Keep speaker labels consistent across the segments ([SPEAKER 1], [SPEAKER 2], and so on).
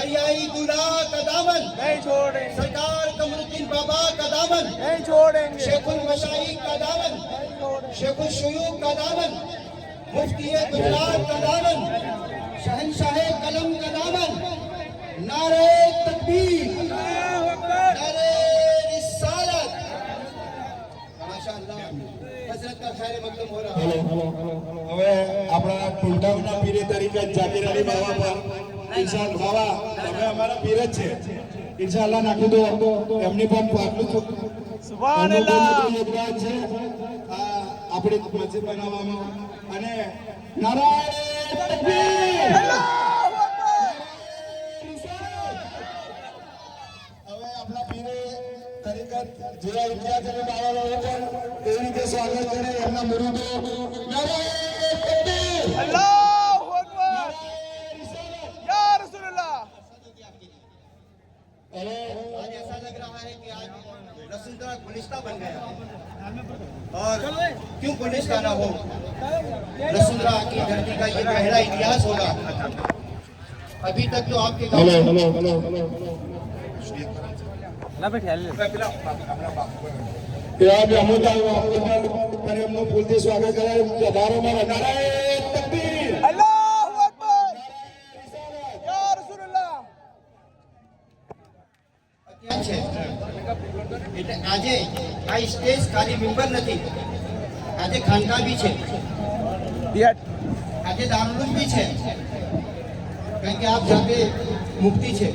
[SPEAKER 1] दरियाई दूल्हा का दामन
[SPEAKER 2] नहीं छोड़ेंगे,
[SPEAKER 1] सरकार कमरुद्दीन बाबा का दामन
[SPEAKER 2] नहीं छोड़ेंगे,
[SPEAKER 1] शेखुल मशाई का दामन शेखुल शुयूख का दामन मुफ्ती गुजरात का दामन शहनशाह कलम का दामन नारे तकबीर नारे रिसालत माशाअल्लाह हजरत का खैर मकदम हो रहा है।
[SPEAKER 3] હવે આપણા ટુલટાવના પીરે તરીકે જાકીર અલી બાવા પર ઇન્શાઅલ્લાહ બાવા તમે અમારા પીર જ છે ઇન્શાઅલ્લાહ નાખી દો એમની પણ આટલું
[SPEAKER 2] સુભાન અલ્લાહ
[SPEAKER 3] યોગદાન છે આપણી મસ્જિદ બનાવવામાં અને નારાયણ તકબીર
[SPEAKER 2] અલ્લાહુ અકબર।
[SPEAKER 3] હવે આપણા પીરે તરીકે જેવા ઇતિહાસ અને બાવા પણ એવી રીતે સ્વાગત કરે એમના મુરીદો નારાયણ તકબીર
[SPEAKER 2] अल्लाहु अकबर या रसूलुल्लाह।
[SPEAKER 1] आज ऐसा लग रहा है कि आज रसूलुल्लाह गुलिस्ता बन गया और क्यों गुलिस्ता ना हो रसूलुल्लाह की धरती का ये पहला इतिहास होगा। अभी तक तो आपके गांव
[SPEAKER 3] हेलो हेलो हेलो हेलो आज अमोदा અને એમનું ફૂલથી સ્વાગત કરાય વધારોમાં વધારાય તકબીર
[SPEAKER 2] अल्लाहु अकबर या रसूलुल्लाह।
[SPEAKER 1] છે એટલે આજે આ સ્ટેજ ખાલી મેમ્બર નથી, આજે ખાનકા બી છે, આજે દારૂલ બી છે, કારણ કે આપ જાતે મુક્તિ છે,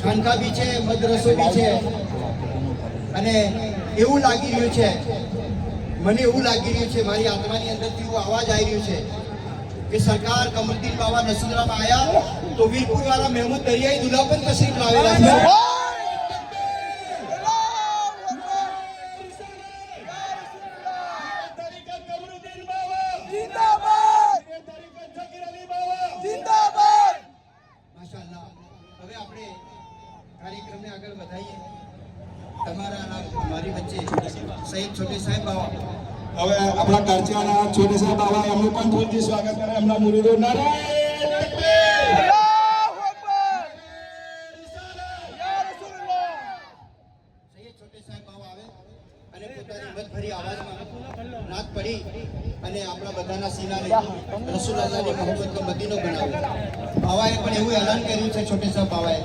[SPEAKER 1] ખાનકા બી છે, મદ્રસો બી છે અને એવું લાગી રહ્યું છે, મને એવું લાગી રહ્યું છે, મારી આત્માની અંદરથી એવું અવાજ આવી રહ્યું છે કે સરકાર કમરુદ્દીન બાવા રસુલરામાં આવ્યા તો વીરપુર વાળા મહેમૂદ દરિયાઈ દુલ્હા પણ તશરીફ લાવેલા છે। માશાઅલ્લાહ હવે આપણે કાર્યક્રમને આગળ વધારીએ। તમારા મારી વચ્ચે શહીદ છોટે સાહેબ બાવા
[SPEAKER 3] હવે આપણા કારચિયાના છોટે સાહેબ બાવા એમનું પણ ફૂલથી સ્વાગત કરે એમના મુરીદો નારાયણ તકબીર
[SPEAKER 2] अल्लाहु अकबर या रसूलुल्लाह।
[SPEAKER 1] સૈયદ છોટે સાહેબ બાવા આવે અને પોતાની હિંમતભરી આવાજમાં નાદ પડી અને આપણા બધાના સીનાને રસૂલુલ્લાહની મોહબ્બતનો મદીનો બનાવ્યો। બાવાએ પણ એવું એલાન કર્યું છે છોટે સાહેબ બાવાએ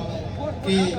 [SPEAKER 1] કે